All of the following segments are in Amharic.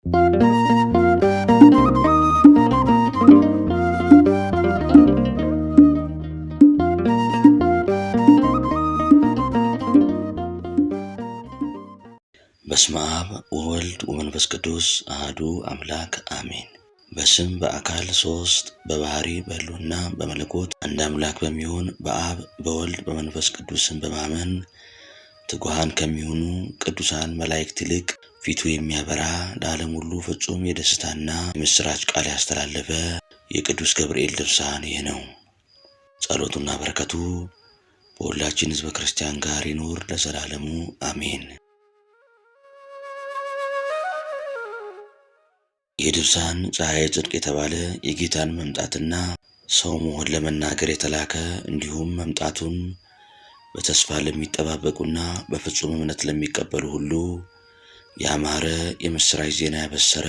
በስመ አብ ወወልድ ወመንፈስ ቅዱስ አሐዱ አምላክ አሜን። በስም በአካል ሶስት በባህሪ በሕልውና በመለኮት አንድ አምላክ በሚሆን በአብ በወልድ በመንፈስ ቅዱስን በማመን ትጉሃን ከሚሆኑ ቅዱሳን መላእክት ይልቅ ፊቱ የሚያበራ ለዓለም ሁሉ ፍጹም የደስታና የምስራች ቃል ያስተላለፈ የቅዱስ ገብርኤል ድርሳን ይህ ነው። ጸሎቱና በረከቱ በሁላችን ሕዝበ ክርስቲያን ጋር ይኑር ለዘላለሙ አሜን። የድርሳን ፀሐይ ጽድቅ የተባለ የጌታን መምጣትና ሰው መሆን ለመናገር የተላከ እንዲሁም መምጣቱን በተስፋ ለሚጠባበቁና በፍጹም እምነት ለሚቀበሉ ሁሉ ያማረ የምስራች ዜና ያበሰረ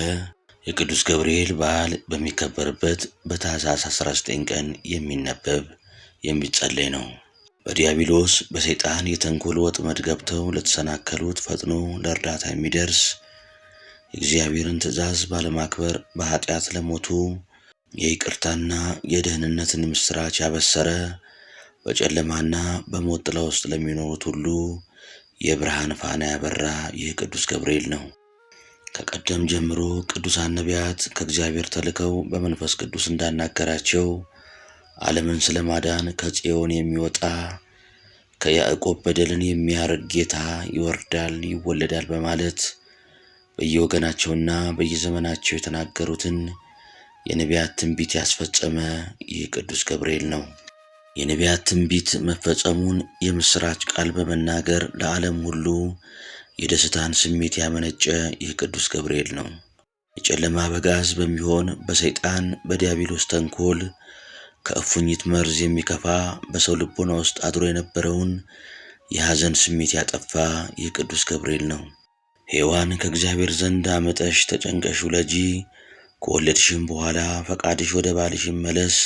የቅዱስ ገብርኤል በዓል በሚከበርበት በታኅሳስ 19 ቀን የሚነበብ የሚጸለይ ነው። በዲያብሎስ በሰይጣን የተንኮል ወጥመድ ገብተው ለተሰናከሉት ፈጥኖ ለእርዳታ የሚደርስ የእግዚአብሔርን ትእዛዝ ባለማክበር በኃጢአት ለሞቱ የይቅርታና የደህንነትን ምስራች ያበሰረ በጨለማና በሞት ጥላ ውስጥ ለሚኖሩት ሁሉ የብርሃን ፋና ያበራ ይህ ቅዱስ ገብርኤል ነው። ከቀደም ጀምሮ ቅዱሳን ነቢያት ከእግዚአብሔር ተልከው በመንፈስ ቅዱስ እንዳናገራቸው ዓለምን ስለማዳን ከጽዮን የሚወጣ ከያዕቆብ በደልን የሚያርቅ ጌታ ይወርዳል ይወለዳል በማለት በየወገናቸውና በየዘመናቸው የተናገሩትን የነቢያት ትንቢት ያስፈጸመ ይህ ቅዱስ ገብርኤል ነው። የነቢያት ትንቢት መፈጸሙን የምስራች ቃል በመናገር ለዓለም ሁሉ የደስታን ስሜት ያመነጨ ይህ ቅዱስ ገብርኤል ነው። የጨለማ አበጋዝ በሚሆን በሰይጣን በዲያብሎስ ተንኮል ከእፉኝት መርዝ የሚከፋ በሰው ልቦና ውስጥ አድሮ የነበረውን የሐዘን ስሜት ያጠፋ ይህ ቅዱስ ገብርኤል ነው። ሔዋን ከእግዚአብሔር ዘንድ አመጠሽ ተጨንቀሽ ውለጂ፣ ከወለድሽም በኋላ ፈቃድሽ ወደ ባልሽ ይመለስ፣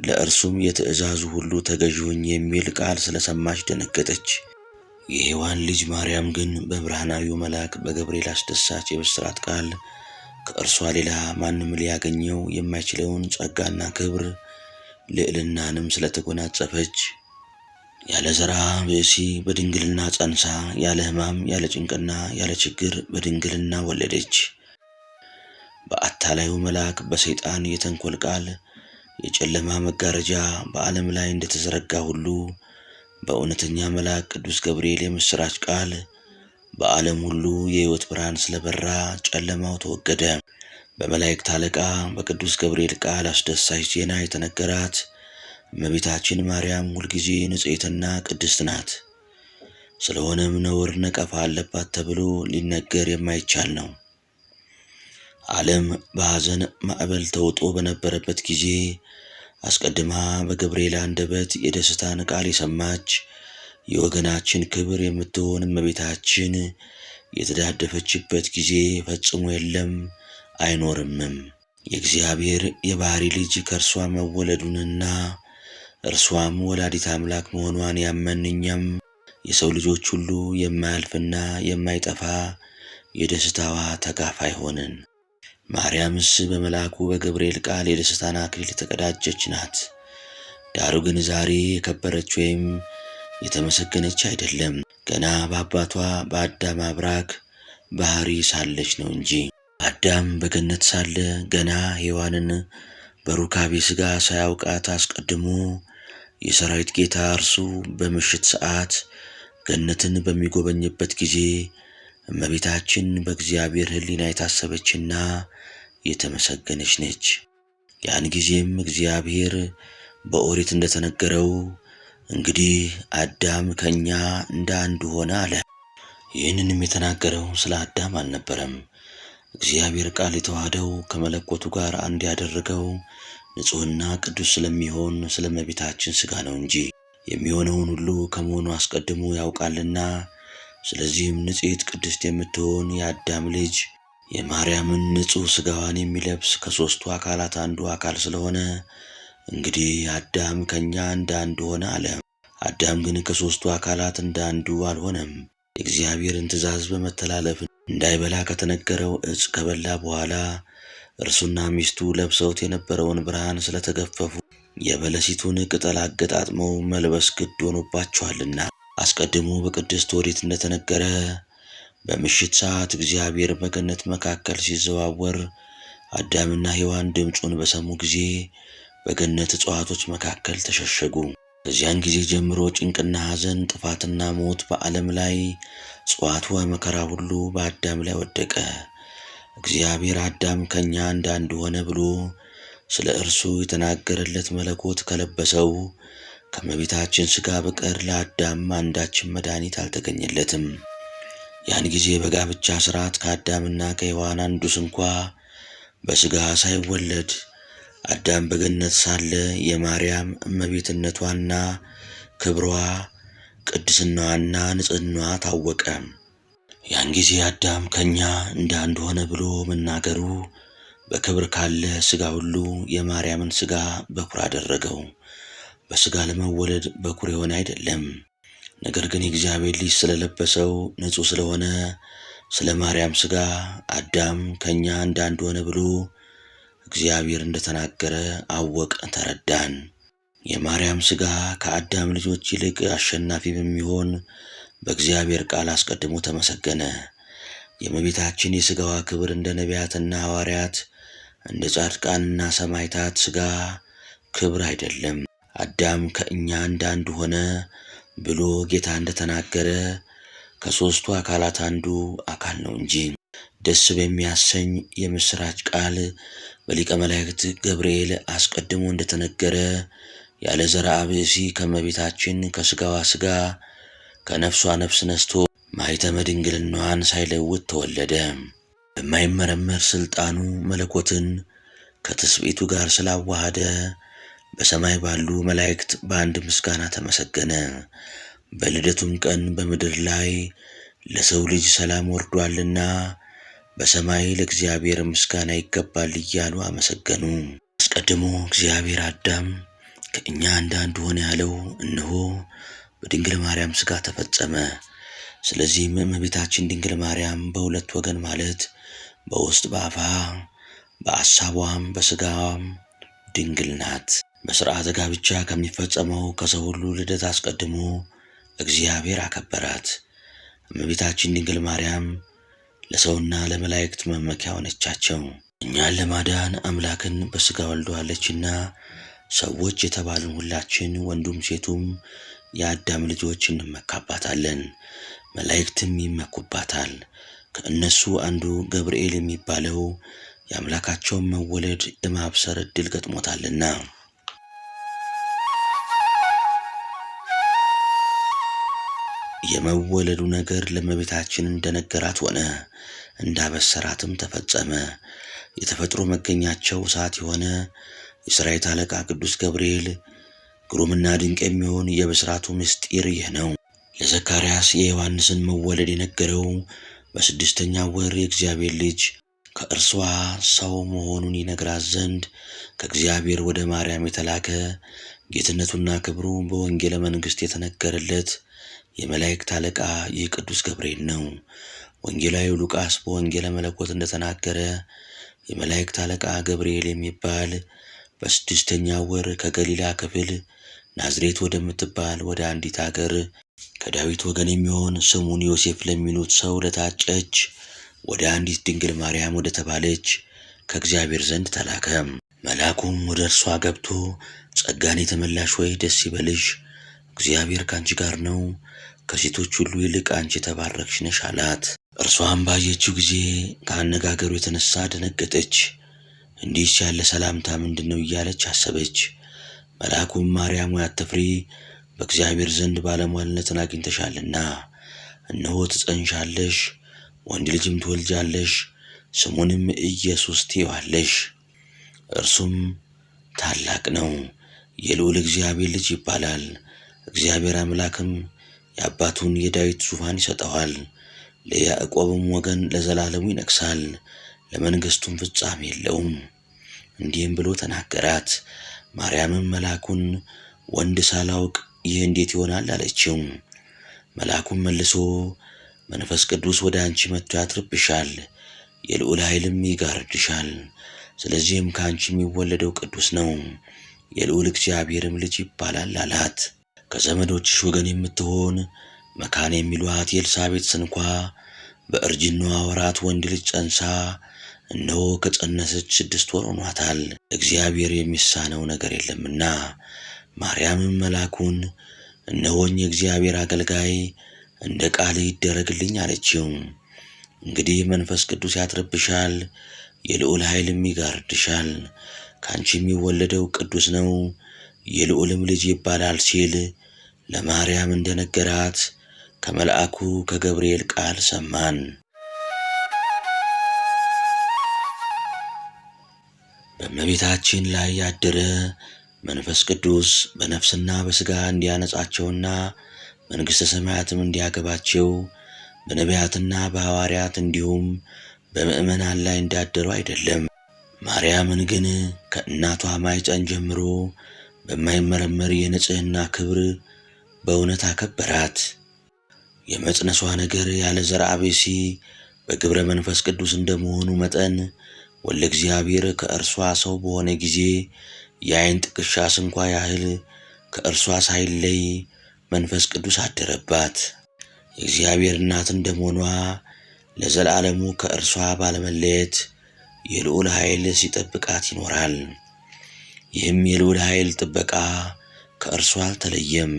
ለእርሱም የትእዛዙ ሁሉ ተገዢ ሁኚ የሚል ቃል ስለሰማች ደነገጠች። የሔዋን ልጅ ማርያም ግን በብርሃናዊው መልአክ በገብርኤል አስደሳች የብስራት ቃል ከእርሷ ሌላ ማንም ሊያገኘው የማይችለውን ጸጋና ክብር ልዕልናንም ስለተጎናጸፈች ያለ ዘራ ብእሲ በድንግልና ጸንሳ ያለ ሕማም ያለ ጭንቅና ያለ ችግር በድንግልና ወለደች። በአታላዩ መልአክ በሰይጣን የተንኮል ቃል የጨለማ መጋረጃ በዓለም ላይ እንደተዘረጋ ሁሉ በእውነተኛ መልአክ ቅዱስ ገብርኤል የምስራች ቃል በዓለም ሁሉ የሕይወት ብርሃን ስለበራ ጨለማው ተወገደ። በመላእክት አለቃ በቅዱስ ገብርኤል ቃል አስደሳች ዜና የተነገራት እመቤታችን ማርያም ሁልጊዜ ንጽሕትና ቅድስት ናት። ስለሆነም ነውር ነቀፋ አለባት ተብሎ ሊነገር የማይቻል ነው። ዓለም በሐዘን ማዕበል ተውጦ በነበረበት ጊዜ አስቀድማ በገብርኤል አንደበት የደስታን ቃል የሰማች የወገናችን ክብር የምትሆን እመቤታችን የተዳደፈችበት ጊዜ ፈጽሞ የለም አይኖርምም። የእግዚአብሔር የባሕሪ ልጅ ከእርሷ መወለዱንና እርሷም ወላዲት አምላክ መሆኗን ያመን እኛም የሰው ልጆች ሁሉ የማያልፍና የማይጠፋ የደስታዋ ተካፋይ ሆንን። ማርያምስ በመልአኩ በገብርኤል ቃል የደስታን አክሊል የተቀዳጀች ናት። ዳሩ ግን ዛሬ የከበረች ወይም የተመሰገነች አይደለም፣ ገና በአባቷ በአዳም አብራክ ባሕሪ ሳለች ነው እንጂ። አዳም በገነት ሳለ ገና ሔዋንን በሩካቤ ሥጋ ሳያውቃት አስቀድሞ የሰራዊት ጌታ እርሱ በምሽት ሰዓት ገነትን በሚጎበኝበት ጊዜ እመቤታችን በእግዚአብሔር ሕሊና የታሰበችና የተመሰገነች ነች። ያን ጊዜም እግዚአብሔር በኦሪት እንደተነገረው እንግዲህ አዳም ከኛ እንደ አንዱ ሆነ አለ። ይህንንም የተናገረው ስለ አዳም አልነበረም። እግዚአብሔር ቃል የተዋህደው ከመለኮቱ ጋር አንድ ያደረገው ንጹሕና ቅዱስ ስለሚሆን ስለ እመቤታችን ሥጋ ነው እንጂ የሚሆነውን ሁሉ ከመሆኑ አስቀድሞ ያውቃልና። ስለዚህም ንጽሕት ቅድስት የምትሆን የአዳም ልጅ የማርያምን ንጹሕ ሥጋዋን የሚለብስ ከሦስቱ አካላት አንዱ አካል ስለሆነ እንግዲህ አዳም ከኛ እንደ አንዱ ሆነ አለ። አዳም ግን ከሦስቱ አካላት እንደ አንዱ አልሆነም። የእግዚአብሔርን ትእዛዝ በመተላለፍ እንዳይበላ ከተነገረው ዕፅ ከበላ በኋላ እርሱና ሚስቱ ለብሰውት የነበረውን ብርሃን ስለተገፈፉ የበለሲቱን ቅጠል አገጣጥመው መልበስ ግድ ሆኖባቸዋልና። አስቀድሞ በቅድስት ኦሪት እንደተነገረ በምሽት ሰዓት እግዚአብሔር በገነት መካከል ሲዘዋወር አዳምና ሔዋን ድምፁን በሰሙ ጊዜ በገነት እጽዋቶች መካከል ተሸሸጉ። ከዚያን ጊዜ ጀምሮ ጭንቅና ሐዘን፣ ጥፋትና ሞት በዓለም ላይ ጽዋት መከራ ሁሉ በአዳም ላይ ወደቀ። እግዚአብሔር አዳም ከኛ እንዳንድ ሆነ ብሎ ስለ እርሱ የተናገረለት መለኮት ከለበሰው ከእመቤታችን ሥጋ በቀር ለአዳም አንዳችን መድኃኒት አልተገኘለትም። ያን ጊዜ በጋብቻ ሥርዓት ከአዳምና ከሔዋን አንዱ ስንኳ በሥጋ ሳይወለድ አዳም በገነት ሳለ የማርያም እመቤትነቷና ክብሯ፣ ቅድስናዋና ንጽሕናዋ ታወቀ። ያን ጊዜ አዳም ከኛ እንዳንድ ሆነ ብሎ መናገሩ በክብር ካለ ሥጋ ሁሉ የማርያምን ሥጋ በኩር አደረገው። በሥጋ ለመወለድ በኩር የሆነ አይደለም፣ ነገር ግን የእግዚአብሔር ልጅ ስለለበሰው ንጹሕ ስለሆነ ስለ ማርያም ሥጋ አዳም ከኛ እንዳንድ ሆነ ብሎ እግዚአብሔር እንደተናገረ አወቅ ተረዳን። የማርያም ሥጋ ከአዳም ልጆች ይልቅ አሸናፊ በሚሆን በእግዚአብሔር ቃል አስቀድሞ ተመሰገነ። የእመቤታችን የሥጋዋ ክብር እንደ ነቢያትና ሐዋርያት እንደ ጻድቃንና ሰማዕታት ሥጋ ክብር አይደለም። አዳም ከእኛ እንዳንድ ሆነ ብሎ ጌታ እንደተናገረ ከሦስቱ አካላት አንዱ አካል ነው እንጂ። ደስ በሚያሰኝ የምሥራች ቃል በሊቀ መላእክት ገብርኤል አስቀድሞ እንደተነገረ ያለ ዘርአ ብእሲ ከእመቤታችን ከሥጋዋ ሥጋ ከነፍሷ ነፍስ ነስቶ ማኅተመ ድንግልናዋን ሳይለውጥ ተወለደ። በማይመረመር ሥልጣኑ መለኮትን ከትስብእቱ ጋር ስላዋሃደ በሰማይ ባሉ መላእክት በአንድ ምስጋና ተመሰገነ። በልደቱም ቀን በምድር ላይ ለሰው ልጅ ሰላም ወርዷልና በሰማይ ለእግዚአብሔር ምስጋና ይገባል እያሉ አመሰገኑ። አስቀድሞ እግዚአብሔር አዳም ከእኛ እንዳንድ ሆነ ያለው እነሆ በድንግል ማርያም ሥጋ ተፈጸመ። ስለዚህም እመቤታችን ድንግል ማርያም በሁለት ወገን ማለት በውስጥ በአፋ በአሳቧም በሥጋዋም ድንግል ናት። በሥርዓተ ጋብቻ ከሚፈጸመው ከሰው ሁሉ ልደት አስቀድሞ እግዚአብሔር አከበራት። እመቤታችን ድንግል ማርያም ለሰውና ለመላእክት መመኪያ ሆነቻቸው። እኛን ለማዳን አምላክን በሥጋ ወልደዋለችና ሰዎች የተባልን ሁላችን ወንዱም ሴቱም የአዳም ልጆች እንመካባታለን፣ መላእክትም ይመኩባታል። ከእነሱ አንዱ ገብርኤል የሚባለው የአምላካቸውን መወለድ የማብሰር ዕድል ገጥሞታልና። የመወለዱ ነገር ለእመቤታችን እንደነገራት ሆነ፣ እንዳበሰራትም ተፈጸመ። የተፈጥሮ መገኛቸው እሳት የሆነ የሠራዊት አለቃ ቅዱስ ገብርኤል ግሩምና ድንቅ የሚሆን የብስራቱ ምስጢር ይህ ነው። ለዘካርያስ የዮሐንስን መወለድ የነገረው በ6ኛው ወር የእግዚአብሔር ልጅ ከእርሷ ሰው መሆኑን ይነግራት ዘንድ ከእግዚአብሔር ወደ ማርያም የተላከ ጌትነቱና ክብሩ በወንጌለ መንግሥት የተነገረለት የመላእክት አለቃ ይህ ቅዱስ ገብርኤል ነው። ወንጌላዊው ሉቃስ በወንጌለ መለኮት እንደተናገረ የመላእክት አለቃ ገብርኤል የሚባል በ6ኛው ወር ከገሊላ ክፍል ናዝሬት ወደምትባል ወደ አንዲት አገር ከዳዊት ወገን የሚሆን ስሙን ዮሴፍ ለሚሉት ሰው ለታጨች ወደ አንዲት ድንግል ማርያም ወደ ተባለች ከእግዚአብሔር ዘንድ ተላከ። መልአኩም ወደ እርሷ ገብቶ ጸጋን የተመላሽ ሆይ ደስ ይበልሽ፣ እግዚአብሔር ካንቺ ጋር ነው፣ ከሴቶች ሁሉ ይልቅ አንቺ የተባረክሽ ነሽ አላት። እርሷም ባየችው ጊዜ ከአነጋገሩ የተነሳ ደነገጠች። እንዲህ ያለ ሰላምታ ምንድነው እያለች አሰበች። መልአኩም ማርያም ሆይ አትፍሪ፣ በእግዚአብሔር ዘንድ ባለሟልነትን አግኝተሻልና፣ እነሆ ትጸንሻለሽ፣ ወንድ ልጅም ትወልጃለሽ፣ ስሙንም ኢየሱስ ትዪዋለሽ። እርሱም ታላቅ ነው፣ የልዑል እግዚአብሔር ልጅ ይባላል። እግዚአብሔር አምላክም የአባቱን የዳዊት ዙፋን ይሰጠዋል፣ ለያዕቆብም ወገን ለዘላለሙ ይነግሣል፣ ለመንግሥቱም ፍጻሜ የለውም። እንዲህም ብሎ ተናገራት። ማርያምም መልአኩን ወንድ ሳላውቅ ይህ እንዴት ይሆናል አለችው። መልአኩም መልሶ መንፈስ ቅዱስ ወደ አንቺ መጥቶ ያድርብሻል፣ የልዑል ኃይልም ይጋርድሻል። ስለዚህም ከአንቺ የሚወለደው ቅዱስ ነው፣ የልዑል እግዚአብሔርም ልጅ ይባላል አላት። ከዘመዶችሽ ወገን የምትሆን መካን የሚሏት ኤልሳቤጥ እንኳ በእርጅናዋ ወራት ወንድ ልጅ ጸንሳ እነሆ ከጸነሰች 6 ወር ሆኗታል፣ እግዚአብሔር የሚሳነው ነገር የለምና። ማርያምም መልአኩን እነሆኝ የእግዚአብሔር አገልጋይ፣ እንደ ቃል ይደረግልኝ አለችው። እንግዲህ መንፈስ ቅዱስ ያድርብሻል፣ የልዑል ኃይልም ይጋርድሻል፣ ካንቺ የሚወለደው ቅዱስ ነው፣ የልዑልም ልጅ ይባላል ሲል ለማርያም እንደነገራት ከመልአኩ ከገብርኤል ቃል ሰማን። በእመቤታችን ላይ ያደረ መንፈስ ቅዱስ በነፍስና በሥጋ እንዲያነጻቸውና መንግሥተ ሰማያትም እንዲያገባቸው በነቢያትና በሐዋርያት እንዲሁም በምእመናን ላይ እንዳደሩ አይደለም። ማርያምን ግን ከእናቷ ማኅፀን ጀምሮ በማይመረመር የንጽሕና ክብር በእውነት አከበራት። የመጽነሷ ነገር ያለ ዘርአ ብእሲ በግብረ መንፈስ ቅዱስ እንደመሆኑ መጠን ወልደ እግዚአብሔር ከእርሷ ሰው በሆነ ጊዜ የዓይን ጥቅሻ ስንኳ ያህል ከእርሷ ሳይለይ መንፈስ ቅዱስ አደረባት። የእግዚአብሔር እናት እንደመሆኗ ለዘላለሙ ከእርሷ ባለመለየት የልዑል ኃይል ሲጠብቃት ይኖራል። ይህም የልዑል ኃይል ጥበቃ ከእርሷ አልተለየም፣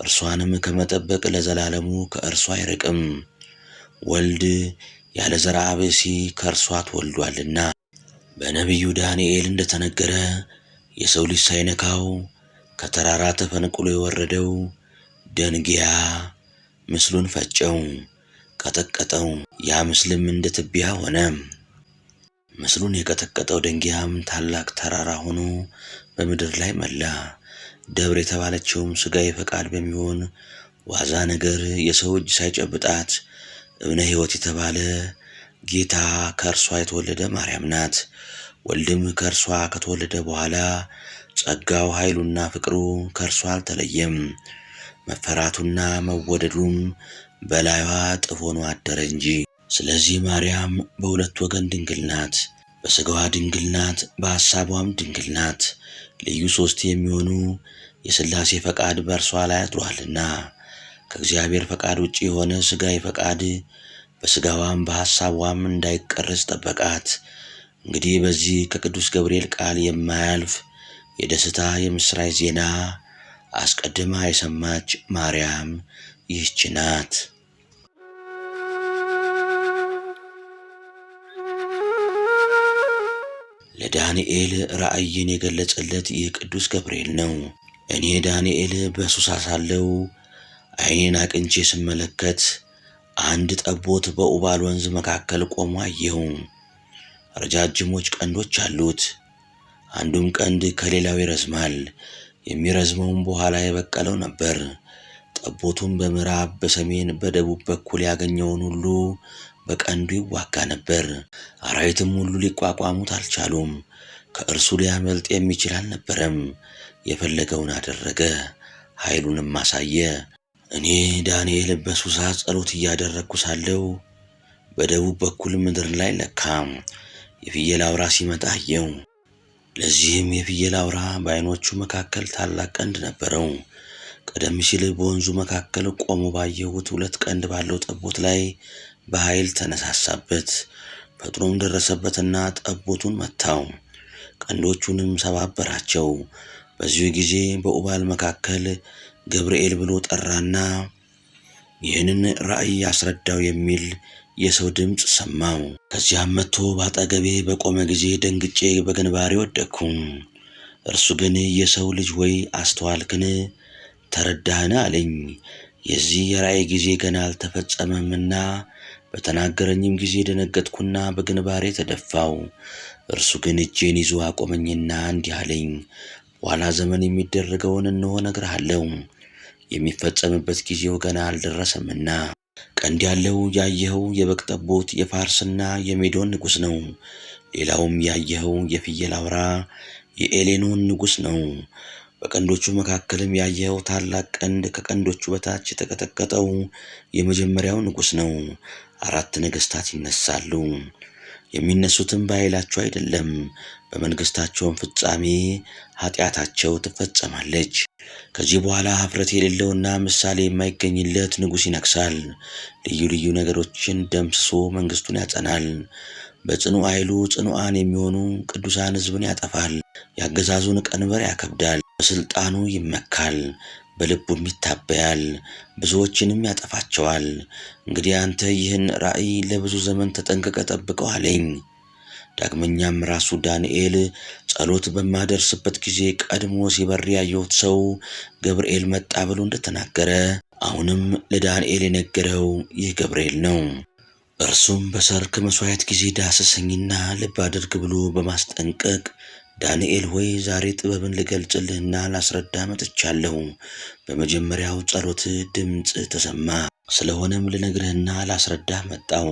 እርሷንም ከመጠበቅ ለዘላለሙ ከእርሷ አይርቅም። ወልድ ያለ ዘርአ ብእሲ ከእርሷ ተወልዷልና በነቢዩ ዳንኤል እንደተነገረ የሰው ልጅ ሳይነካው ከተራራ ተፈንቅሎ የወረደው ደንጊያ ምስሉን ፈጨው፣ ቀጠቀጠው። ያ ምስልም እንደ ትቢያ ሆነ። ምስሉን የቀጠቀጠው ደንጊያም ታላቅ ተራራ ሆኖ በምድር ላይ መላ። ደብር የተባለችውም ሥጋዊ ፈቃድ በሚሆን ዋዛ ነገር የሰው እጅ ሳይጨብጣት እብነ ሕይወት የተባለ ጌታ ከእርሷ የተወለደ ማርያም ናት። ወልድም ከእርሷ ከተወለደ በኋላ ጸጋው ኃይሉና ፍቅሩ ከእርሷ አልተለየም። መፈራቱና መወደዱም በላይዋ እጥፍ ሆኖ አደረ እንጂ። ስለዚህ ማርያም በሁለት ወገን ድንግል ናት። በሥጋዋ ድንግል ናት፣ በሐሳቧም ድንግል ናት። ልዩ 3 የሚሆኑ የሥላሴ ፈቃድ በእርሷ ላይ አድሯልና ከእግዚአብሔር ፈቃድ ውጭ የሆነ ሥጋዊ ፈቃድ በሥጋዋም በሐሳቧም እንዳይቀረጽ ጠበቃት። እንግዲህ በዚህ ከቅዱስ ገብርኤል ቃል የማያልፍ የደስታ የምሥራች ዜና አስቀድማ የሰማች ማርያም ይህች ናት። ለዳንኤል ራእይን የገለጸለት ይህ ቅዱስ ገብርኤል ነው። እኔ ዳንኤል በሱሳ ሳለሁ ዓይኔን አቅንቼ ስመለከት አንድ ጠቦት በኡባል ወንዝ መካከል ቆሞ አየሁ። ረጃጅሞች ቀንዶች አሉት። አንዱም ቀንድ ከሌላው ይረዝማል። የሚረዝመውም በኋላ የበቀለው ነበር። ጠቦቱም በምዕራብ፣ በሰሜን፣ በደቡብ በኩል ያገኘውን ሁሉ በቀንዱ ይዋጋ ነበር። አራዊትም ሁሉ ሊቋቋሙት አልቻሉም። ከእርሱ ሊያመልጥ የሚችል አልነበረም። የፈለገውን አደረገ፣ ኃይሉንም አሳየ። እኔ ዳንኤል በሱሳ ጸሎት እያደረግኩ ሳለሁ በደቡብ በኩል ምድር ላይ ለካም የፍየል አውራ ሲመጣ አየው። ለዚህም የፍየል አውራ በዓይኖቹ መካከል ታላቅ ቀንድ ነበረው። ቀደም ሲል በወንዙ መካከል ቆሞ ባየሁት 2 ቀንድ ባለው ጠቦት ላይ በኃይል ተነሳሳበት። ፈጥኖም ደረሰበትና ጠቦቱን መታው፣ ቀንዶቹንም ሰባበራቸው። በዚሁ ጊዜ በኡባል መካከል ገብርኤል ብሎ ጠራና ይህንን ራእይ ያስረዳው የሚል የሰው ድምፅ ሰማው። ከዚያም መጥቶ ባጠገቤ በቆመ ጊዜ ደንግጬ በግንባሬ ወደቅኩ። እርሱ ግን የሰው ልጅ ወይ አስተዋልክን? ተረዳህን? አለኝ። የዚህ የራእይ ጊዜ ገና አልተፈጸመምና በተናገረኝም ጊዜ ደነገጥኩና በግንባሬ ተደፋው። እርሱ ግን እጄን ይዞ አቆመኝና እንዲህ አለኝ፣ በኋላ ዘመን የሚደረገውን እነሆ እነግርሃለሁ። የሚፈጸምበት ጊዜው ገና አልደረሰምና። ቀንድ ያለው ያየኸው የበግ ጠቦት የፋርስና የሜዶን ንጉሥ ነው። ሌላውም ያየኸው የፍየል አውራ የኤሌኖን ንጉሥ ነው። በቀንዶቹ መካከልም ያየኸው ታላቅ ቀንድ ከቀንዶቹ በታች የተቀጠቀጠው የመጀመሪያው ንጉሥ ነው። 4 ነገሥታት ይነሳሉ። የሚነሱትም በኃይላቸው አይደለም፣ በመንግሥታቸውም ፍጻሜ ኃጢአታቸው ትፈጸማለች። ከዚህ በኋላ ኀፍረት የሌለውና ምሳሌ የማይገኝለት ንጉሥ ይነግሣል። ልዩ ልዩ ነገሮችን ደምስሶ መንግሥቱን ያጸናል። በጽኑ ኃይሉ ጽኑዓን የሚሆኑ ቅዱሳን ሕዝብን ያጠፋል። የአገዛዙን ቀንበር ያከብዳል። በሥልጣኑ ይመካል፣ በልቡም ይታበያል፣ ብዙዎችንም ያጠፋቸዋል። እንግዲህ አንተ ይህን ራእይ ለብዙ ዘመን ተጠንቅቀ ጠብቀው አለኝ። ዳግመኛም ራሱ ዳንኤል ጸሎት በማደርስበት ጊዜ ቀድሞ ሲበር ያየሁት ሰው ገብርኤል መጣ ብሎ እንደተናገረ አሁንም ለዳንኤል የነገረው ይህ ገብርኤል ነው። እርሱም በሰርክ መሥዋዕት ጊዜ ዳሰሰኝና ልብ አድርግ ብሎ በማስጠንቀቅ ዳንኤል ሆይ ዛሬ ጥበብን ልገልጽልህና ላስረዳ መጥቻለሁ። በመጀመሪያው ጸሎት ድምፅ ተሰማ። ስለሆነም ልነግርህና ላስረዳህ መጣው።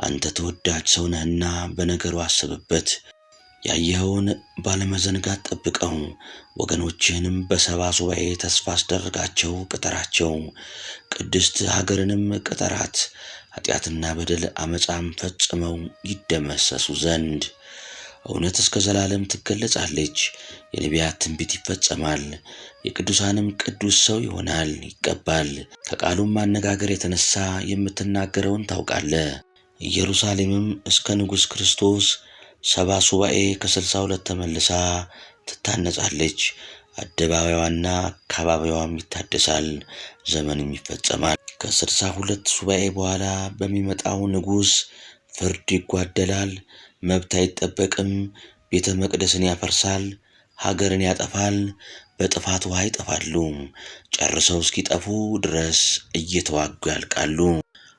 አንተ ተወዳጅ ሰው ነህና በነገሩ አስብበት። ያየኸውን ባለመዘንጋት ጠብቀው። ወገኖችህንም በሰባ ሱባዔ ተስፋ አስደርጋቸው፣ ቅጠራቸው። ቅድስት ሀገርንም ቅጠራት፣ ኃጢአትና በደል አመፃም ፈጽመው ይደመሰሱ ዘንድ። እውነት እስከ ዘላለም ትገለጻለች። የነቢያት ትንቢት ይፈጸማል። የቅዱሳንም ቅዱስ ሰው ይሆናል፣ ይቀባል። ከቃሉም አነጋገር የተነሳ የምትናገረውን ታውቃለህ። ኢየሩሳሌምም እስከ ንጉሥ ክርስቶስ 70 ሱባዔ ከ62 ተመልሳ ትታነጻለች። አደባባይዋና አካባቢዋም ይታደሳል፣ ዘመንም ይፈጸማል። ከ62 ሱባዔ በኋላ በሚመጣው ንጉሥ ፍርድ ይጓደላል፣ መብት አይጠበቅም። ቤተ መቅደስን ያፈርሳል፣ ሀገርን ያጠፋል፣ በጥፋት ውሃ ይጠፋሉ። ጨርሰው እስኪጠፉ ድረስ እየተዋጉ ያልቃሉ።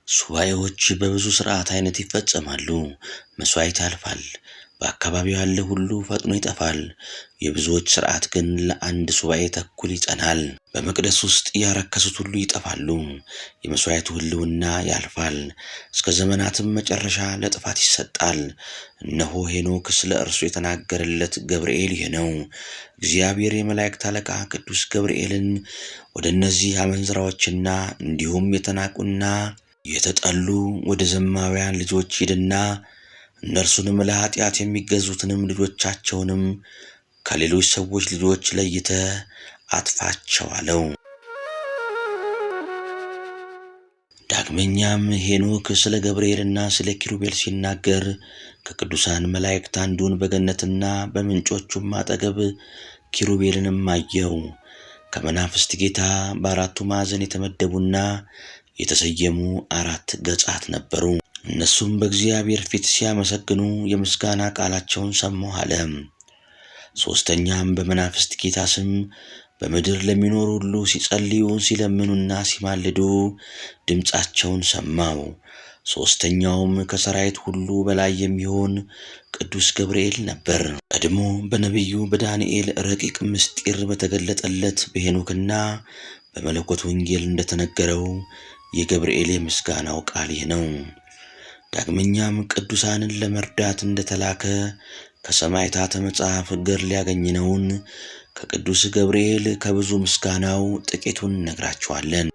ሱባዔዎች በብዙ ሥርዓት አይነት ይፈጸማሉ። መሥዋዕት ያልፋል፣ በአካባቢው ያለ ሁሉ ፈጥኖ ይጠፋል። የብዙዎች ሥርዓት ግን ለአንድ ሱባዔ ተኩል ይጸናል። በመቅደስ ውስጥ ያረከሱት ሁሉ ይጠፋሉ። የመሥዋዕቱ ሕልውና ያልፋል፣ እስከ ዘመናትም መጨረሻ ለጥፋት ይሰጣል። እነሆ ሄኖክ ስለ እርሱ የተናገረለት ገብርኤል ይህ ነው። እግዚአብሔር የመላእክት አለቃ ቅዱስ ገብርኤልን ወደ እነዚህ አመንዝራዎችና እንዲሁም የተናቁና የተጠሉ ወደ ዘማውያን ልጆች ሂድና እነርሱንም ለኃጢአት የሚገዙትንም ልጆቻቸውንም ከሌሎች ሰዎች ልጆች ለይተህ አጥፋቸው አለው። ዳግመኛም ሄኖክ ስለ ገብርኤልና ስለ ኪሩቤል ሲናገር ከቅዱሳን መላእክት አንዱን በገነትና በምንጮቹም አጠገብ ኪሩቤልንም አየው። ከመናፍስት ጌታ በአራቱ ማዕዘን የተመደቡና የተሰየሙ 4 ገጻት ነበሩ። እነሱም በእግዚአብሔር ፊት ሲያመሰግኑ የምስጋና ቃላቸውን ሰማሁ አለ። ሦስተኛም በመናፍስት ጌታ ስም በምድር ለሚኖሩ ሁሉ ሲጸልዩ ሲለምኑና ሲማልዱ ድምፃቸውን ሰማው። ሦስተኛውም ከሰራዊት ሁሉ በላይ የሚሆን ቅዱስ ገብርኤል ነበር። ቀድሞ በነቢዩ በዳንኤል ረቂቅ ምስጢር በተገለጠለት በሄኖክና በመለኮት ወንጌል እንደተነገረው የገብርኤል የምስጋናው ቃል ይህ ነው። ዳግመኛም ቅዱሳንን ለመርዳት እንደተላከ ከሰማዕታተ መጽሐፍ ገድል ያገኘነውን ከቅዱስ ገብርኤል ከብዙ ምስጋናው ጥቂቱን እነግራችኋለን።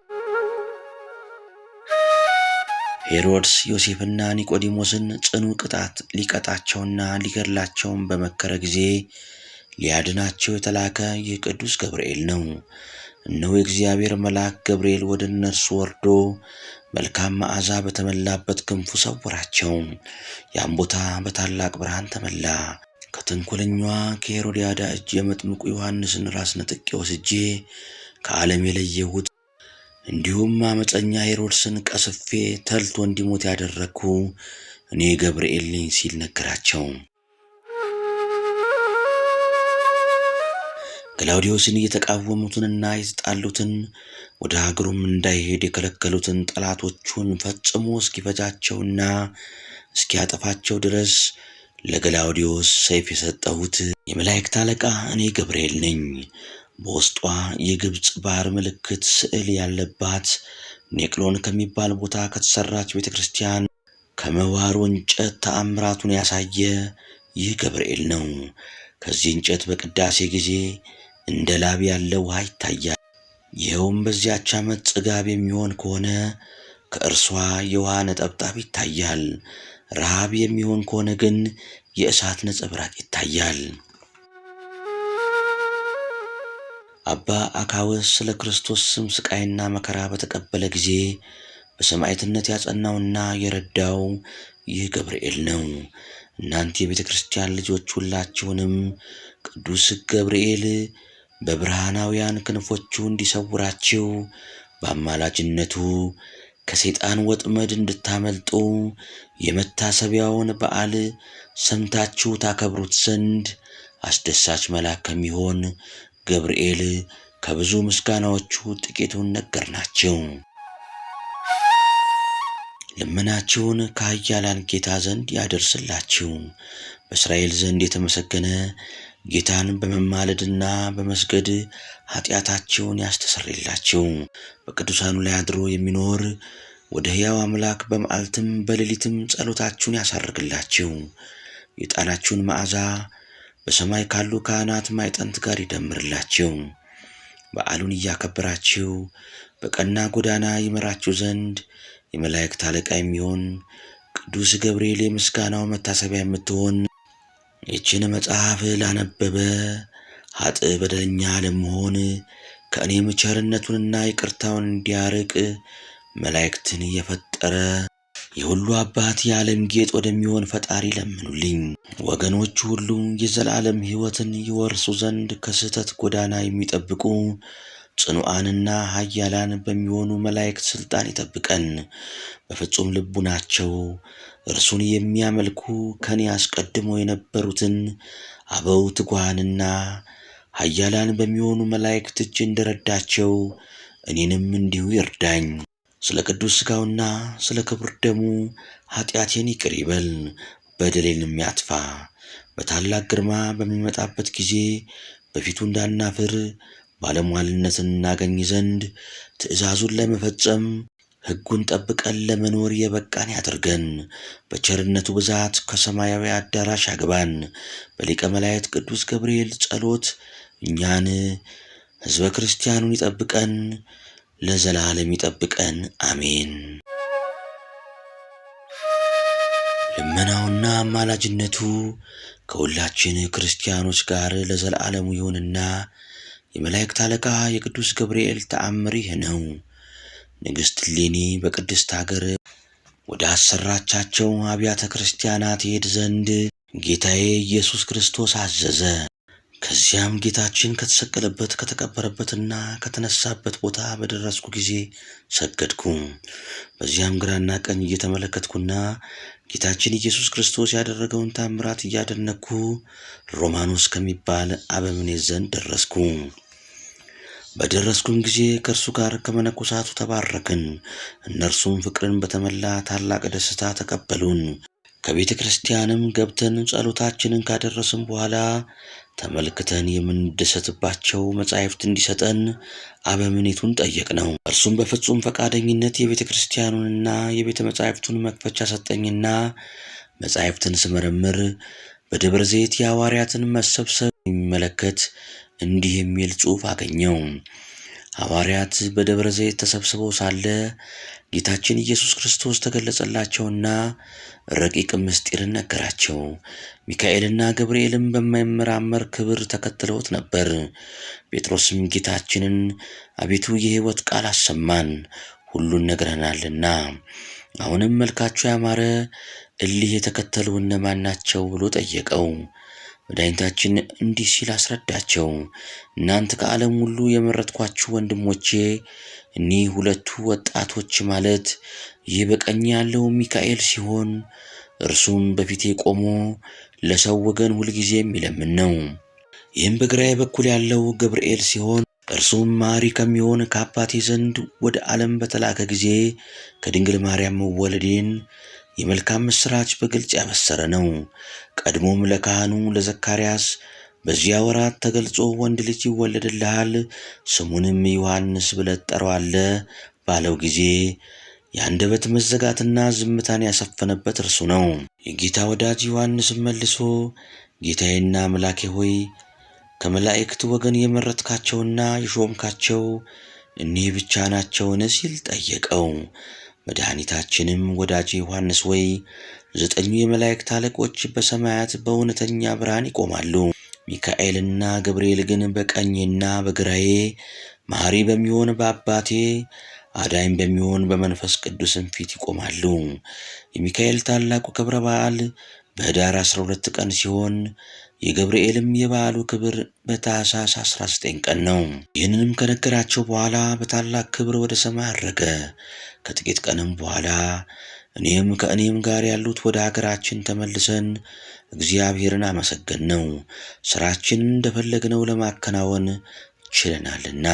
ሄሮድስ ዮሴፍና ኒቆዲሞስን ጽኑ ቅጣት ሊቀጣቸውና ሊገድላቸውን በመከረ ጊዜ ሊያድናቸው የተላከ ይህ ቅዱስ ገብርኤል ነው። እነሆ የእግዚአብሔር መልአክ ገብርኤል ወደ እነርሱ ወርዶ መልካም መዓዛ በተመላበት ክንፉ ሰወራቸው። ያም ቦታ በታላቅ ብርሃን ተመላ። ከተንኮለኛዋ ከሄሮድያዳ እጅ የመጥምቁ ዮሐንስን ራስ ነጥቄ ወስጄ ከዓለም የለየሁት እንዲሁም አመፀኛ ሄሮድስን ቀስፌ ተልቶ እንዲሞት ያደረግኩ እኔ ገብርኤል ነኝ ሲል ነገራቸው። ገላውዴዎስን እየተቃወሙትንና የተጣሉትን ወደ ሀገሩም እንዳይሄድ የከለከሉትን ጠላቶቹን ፈጽሞ እስኪፈጃቸውና እስኪያጠፋቸው ድረስ ለገላውዴዎስ ሰይፍ የሰጠሁት የመላእክት አለቃ እኔ ገብርኤል ነኝ። በውስጧ የግብፅ ባህር ምልክት ስዕል ያለባት ኔቅሎን ከሚባል ቦታ ከተሰራች ቤተ ክርስቲያን ከመዋሩ እንጨት ተአምራቱን ያሳየ ይህ ገብርኤል ነው። ከዚህ እንጨት በቅዳሴ ጊዜ እንደ ላብ ያለ ውሃ ይታያል። ይኸውም በዚያች ዓመት ጽጋብ የሚሆን ከሆነ ከእርሷ የውሃ ነጠብጣብ ይታያል። ረሃብ የሚሆን ከሆነ ግን የእሳት ነጸብራቅ ይታያል። አባ አካወስ ስለ ክርስቶስ ስም ስቃይና መከራ በተቀበለ ጊዜ በሰማዕትነት ያጸናውና የረዳው ይህ ገብርኤል ነው። እናንተ የቤተ ክርስቲያን ልጆች ሁላችሁንም ቅዱስ ገብርኤል በብርሃናውያን ክንፎቹ እንዲሰውራችሁ በአማላጅነቱ ከሰይጣን ወጥመድ እንድታመልጡ የመታሰቢያውን በዓል ሰምታችሁ ታከብሩት ዘንድ አስደሳች መልአክ ከሚሆን ገብርኤል ከብዙ ምስጋናዎቹ ጥቂቱን ነገርናችሁ። ልመናችሁን ከኃያላን ጌታ ዘንድ ያደርስላችሁ። በእስራኤል ዘንድ የተመሰገነ ጌታን በመማለድና በመስገድ ኃጢአታችሁን ያስተሰርይላችሁ። በቅዱሳኑ ላይ አድሮ የሚኖር ወደ ሕያው አምላክ በመዓልትም በሌሊትም ጸሎታችሁን ያሳርግላችሁ። የዕጣናችሁን መዓዛ በሰማይ ካሉ ካህናት ማዕጠንት ጋር ይደምርላችሁ። በዓሉን እያከበራችሁ በቀና ጎዳና ይመራችሁ ዘንድ የመላእክት አለቃ የሚሆን ቅዱስ ገብርኤል የምስጋናው መታሰቢያ የምትሆን ይህችን መጽሐፍ ላነበበ ኃጥእ በደለኛ ለመሆን ከእኔም ቸርነቱንና ይቅርታውን እንዲያርቅ መላእክትን የፈጠረ የሁሉ አባት የዓለም ጌጥ ወደሚሆን ፈጣሪ ለምኑልኝ። ወገኖች ሁሉ የዘላለም ሕይወትን ይወርሱ ዘንድ ከስህተት ጎዳና የሚጠብቁ ጽኑዓንና ኃያላን በሚሆኑ መላእክት ሥልጣን ይጠብቀን። በፍጹም ልቡናቸው እርሱን የሚያመልኩ ከኔ አስቀድመው የነበሩትን አበው ትጉሃንና ኃያላን በሚሆኑ መላእክት እጅ እንደረዳቸው እኔንም እንዲሁ ይርዳኝ። ስለ ቅዱስ ሥጋውና ስለ ክቡር ደሙ ኃጢአቴን ይቅር ይበል፣ በደሌንም ያጥፋ። በታላቅ ግርማ በሚመጣበት ጊዜ በፊቱ እንዳናፍር ባለሟልነትን እናገኝ ዘንድ ትእዛዙን ለመፈጸም ሕጉን ጠብቀን ለመኖር የበቃን ያድርገን። በቸርነቱ ብዛት ከሰማያዊ አዳራሽ ያግባን። በሊቀ መላእክት ቅዱስ ገብርኤል ጸሎት እኛን ሕዝበ ክርስቲያኑን ይጠብቀን፣ ለዘላለም ይጠብቀን፣ አሜን። ልመናውና አማላጅነቱ ከሁላችን ክርስቲያኖች ጋር ለዘላለሙ ይሁንና የመላእክት አለቃ የቅዱስ ገብርኤል ተአምር ይህ ነው። ንግሥት እሌኒ በቅድስት አገር ወደ አሰራቻቸው አብያተ ክርስቲያናት ይሄድ ዘንድ ጌታዬ ኢየሱስ ክርስቶስ አዘዘ። ከዚያም ጌታችን ከተሰቀለበት ከተቀበረበትና ከተነሳበት ቦታ በደረስኩ ጊዜ ሰገድኩ። በዚያም ግራና ቀኝ እየተመለከትኩና ጌታችን ኢየሱስ ክርስቶስ ያደረገውን ታምራት እያደነቅኩ ሮማኖስ ከሚባል አበምኔት ዘንድ ደረስኩ። በደረስኩም ጊዜ ከእርሱ ጋር ከመነኮሳቱ ተባረክን። እነርሱም ፍቅርን በተመላ ታላቅ ደስታ ተቀበሉን። ከቤተ ክርስቲያንም ገብተን ጸሎታችንን ካደረስን በኋላ ተመልክተን የምንደሰትባቸው መጻሕፍት እንዲሰጠን አበምኔቱን ጠየቅነው። እርሱም በፍጹም ፈቃደኝነት የቤተ ክርስቲያኑንና የቤተ መጻሕፍቱን መክፈቻ ሰጠኝና መጻሕፍትን ስመረምር በደብረ ዘይት የሐዋርያትን መሰብሰብ የሚመለከት እንዲህ የሚል ጽሑፍ አገኘው። ሐዋርያት በደብረ ዘይት ተሰብስበው ሳለ ጌታችን ኢየሱስ ክርስቶስ ተገለጸላቸውና ረቂቅ ምስጢርን ነገራቸው። ሚካኤልና ገብርኤልም በማይመራመር ክብር ተከትለውት ነበር። ጴጥሮስም ጌታችንን አቤቱ የሕይወት ቃል አሰማን፣ ሁሉን ነግረናልና፣ አሁንም መልካቸው ያማረ እሊህ የተከተሉ እነማን ናቸው ብሎ ጠየቀው። መድኃኒታችን እንዲህ ሲል አስረዳቸው። እናንተ ከዓለም ሁሉ የመረጥኳችሁ ወንድሞቼ እኒህ ሁለቱ ወጣቶች ማለት ይህ በቀኝ ያለው ሚካኤል ሲሆን እርሱም በፊቴ ቆሞ ለሰው ወገን ሁልጊዜ የሚለምን ነው። ይህም በግራዬ በኩል ያለው ገብርኤል ሲሆን እርሱም መሐሪ ከሚሆን ከአባቴ ዘንድ ወደ ዓለም በተላከ ጊዜ ከድንግል ማርያም መወለዴን የመልካም ምስራች በግልጽ ያበሰረ ነው። ቀድሞም ለካህኑ ለዘካርያስ በዚያ ወራት ተገልጾ ወንድ ልጅ ይወለድልሃል፣ ስሙንም ዮሐንስ ብለህ ትጠራዋለህ ባለው ጊዜ የአንደበት መዘጋትና ዝምታን ያሰፈነበት እርሱ ነው። የጌታ ወዳጅ ዮሐንስም መልሶ ጌታዬና አምላኬ ሆይ ከመላእክት ወገን የመረጥካቸውና የሾምካቸው እኒህ ብቻ ናቸውን? ሲል ጠየቀው። መድኃኒታችንም ወዳጄ ዮሐንስ ወይ 9 የመላእክት አለቆች በሰማያት በእውነተኛ ብርሃን ይቆማሉ። ሚካኤልና ገብርኤል ግን በቀኜና በግራዬ መሐሪ በሚሆን በአባቴ አዳኝ በሚሆን በመንፈስ ቅዱስም ፊት ይቆማሉ። የሚካኤል ታላቁ ክብረ በዓል በኅዳር 12 ቀን ሲሆን የገብርኤልም የበዓሉ ክብር በታኅሳስ 19 ቀን ነው። ይህንንም ከነገራቸው በኋላ በታላቅ ክብር ወደ ሰማይ አረገ። ከጥቂት ቀንም በኋላ ከእኔም ጋር ያሉት ወደ ሀገራችን ተመልሰን እግዚአብሔርን አመሰገንነው፣ ሥራችንን እንደፈለግነው ለማከናወን ችለናልና።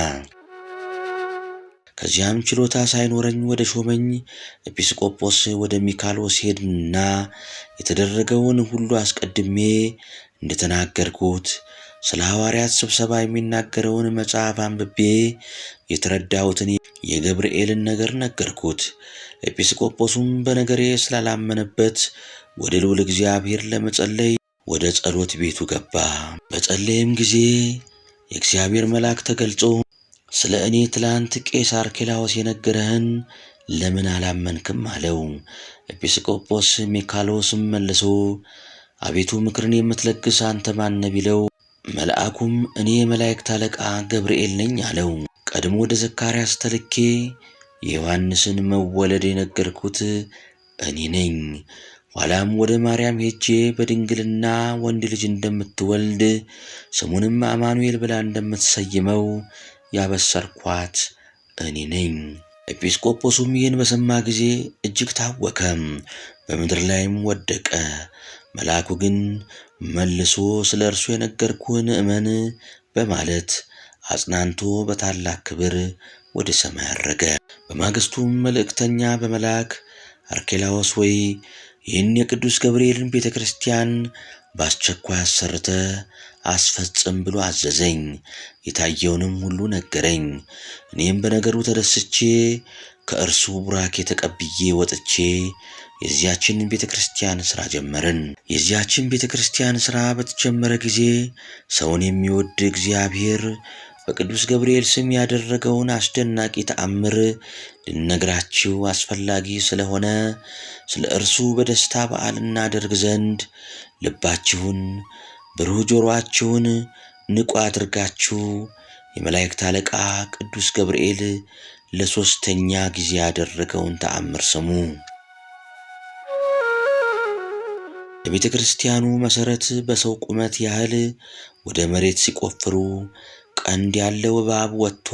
ከዚያም ችሎታ ሳይኖረኝ ወደ ሾመኝ ኤጲስቆጶስ ወደ ሚካሎስ ሄድንና የተደረገውን ሁሉ አስቀድሜ እንደተናገርኩት ስለ ሐዋርያት ስብሰባ የሚናገረውን መጽሐፍ አንብቤ የተረዳሁትን የገብርኤልን ነገር ነገርኩት። ኤጲስቆጶሱም በነገሬ ስላላመነበት ወደ ልዑል እግዚአብሔር ለመጸለይ ወደ ጸሎት ቤቱ ገባ። በጸለየም ጊዜ የእግዚአብሔር መልአክ ተገልጾ ስለ እኔ ትላንት ቄስ አርኬላዎስ የነገረህን ለምን አላመንክም? አለው። ኤጲስቆጶስ ሚካሎስም መልሶ አቤቱ ምክርን የምትለግስ አንተ ማን ነህ? ቢለው መልአኩም እኔ የመላእክት አለቃ ገብርኤል ነኝ አለው። ቀድሞ ወደ ዘካርያስ ተልኬ የዮሐንስን መወለድ የነገርኩት እኔ ነኝ። ኋላም ወደ ማርያም ሄጄ በድንግልና ወንድ ልጅ እንደምትወልድ ስሙንም አማኑኤል ብላ እንደምትሰይመው ያበሰርኳት እኔ ነኝ። ኤጲስቆጶሱም ይህን በሰማ ጊዜ እጅግ ታወከ፣ በምድር ላይም ወደቀ። መልአኩ ግን መልሶ ስለ እርሱ የነገርኩህን እመን በማለት አጽናንቶ በታላቅ ክብር ወደ ሰማይ አረገ። በማግስቱም መልእክተኛ በመላክ አርኬላዎስ ወይ ይህን የቅዱስ ገብርኤልን ቤተ ክርስቲያን በአስቸኳይ አሰርተ አስፈጽም ብሎ አዘዘኝ። የታየውንም ሁሉ ነገረኝ። እኔም በነገሩ ተደስቼ ከእርሱ ቡራኬ ተቀብዬ ወጥቼ የዚያችን ቤተ ክርስቲያን ሥራ ጀመርን። የዚያችን ቤተ ክርስቲያን ሥራ በተጀመረ ጊዜ ሰውን የሚወድ እግዚአብሔር በቅዱስ ገብርኤል ስም ያደረገውን አስደናቂ ተአምር ልነግራችሁ አስፈላጊ ስለሆነ ስለ እርሱ በደስታ በዓል እናደርግ ዘንድ ልባችሁን ብሩህ ጆሮአችሁን ንቁ አድርጋችሁ የመላእክት አለቃ ቅዱስ ገብርኤል ለ3ኛ ጊዜ ያደረገውን ተአምር ስሙ። የቤተ ክርስቲያኑ መሠረት በሰው ቁመት ያህል ወደ መሬት ሲቆፍሩ ቀንድ ያለው እባብ ወጥቶ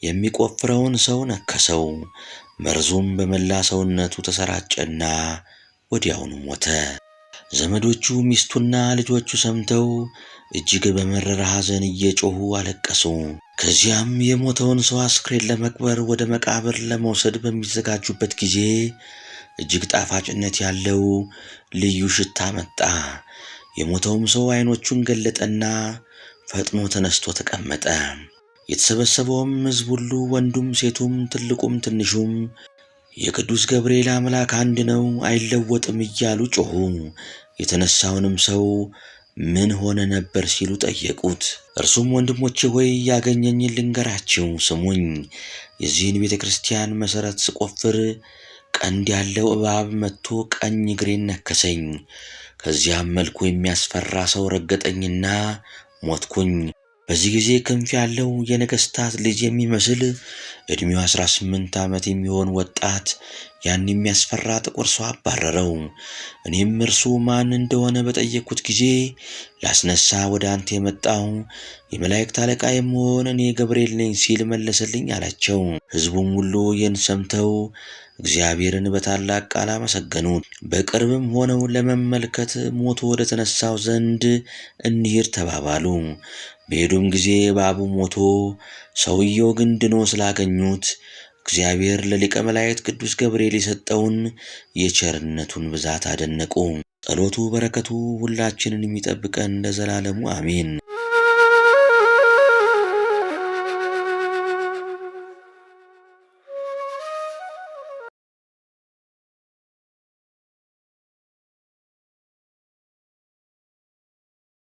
የሚቆፍረውን ሰው ነከሰው። መርዙም በመላ ሰውነቱ ተሰራጨና ወዲያውኑ ሞተ። ዘመዶቹ፣ ሚስቱና ልጆቹ ሰምተው እጅግ በመረረ ሐዘን እየጮሁ አለቀሱ። ከዚያም የሞተውን ሰው አስክሬን ለመቅበር ወደ መቃብር ለመውሰድ በሚዘጋጁበት ጊዜ እጅግ ጣፋጭነት ያለው ልዩ ሽታ መጣ። የሞተውም ሰው ዓይኖቹን ገለጠና ፈጥኖ ተነስቶ ተቀመጠ። የተሰበሰበውም ሕዝብ ሁሉ ወንዱም ሴቱም ትልቁም ትንሹም የቅዱስ ገብርኤል አምላክ አንድ ነው፣ አይለወጥም እያሉ ጮኹ። የተነሳውንም ሰው ምን ሆነ ነበር ሲሉ ጠየቁት። እርሱም ወንድሞቼ ሆይ ያገኘኝን ልንገራችሁ፣ ስሙኝ። የዚህን ቤተ ክርስቲያን መሠረት ስቆፍር ቀንድ ያለው እባብ መጥቶ ቀኝ እግሬን ነከሰኝ። ከዚያም መልኩ የሚያስፈራ ሰው ረገጠኝና ሞትኩኝ። በዚህ ጊዜ ክንፍ ያለው የነገሥታት ልጅ የሚመስል ዕድሜው 18 ዓመት የሚሆን ወጣት ያን የሚያስፈራ ጥቁር ሰው አባረረው። እኔም እርሱ ማን እንደሆነ በጠየቅኩት ጊዜ ላስነሳ ወደ አንተ የመጣው የመላእክት አለቃ የምሆን እኔ ገብርኤል ነኝ ሲል መለሰልኝ አላቸው። ሕዝቡም ሁሉ ይህን ሰምተው እግዚአብሔርን በታላቅ ቃል አመሰገኑት። በቅርብም ሆነው ለመመልከት ሞቶ ወደ ተነሳው ዘንድ እንሂድ ተባባሉ። በሄዱም ጊዜ እባቡ ሞቶ ሰውየው ግን ድኖ ስላገኙት እግዚአብሔር ለሊቀ መላእክት ቅዱስ ገብርኤል የሰጠውን የቸርነቱን ብዛት አደነቁ። ጸሎቱ በረከቱ ሁላችንን የሚጠብቀን ለዘላለሙ አሜን።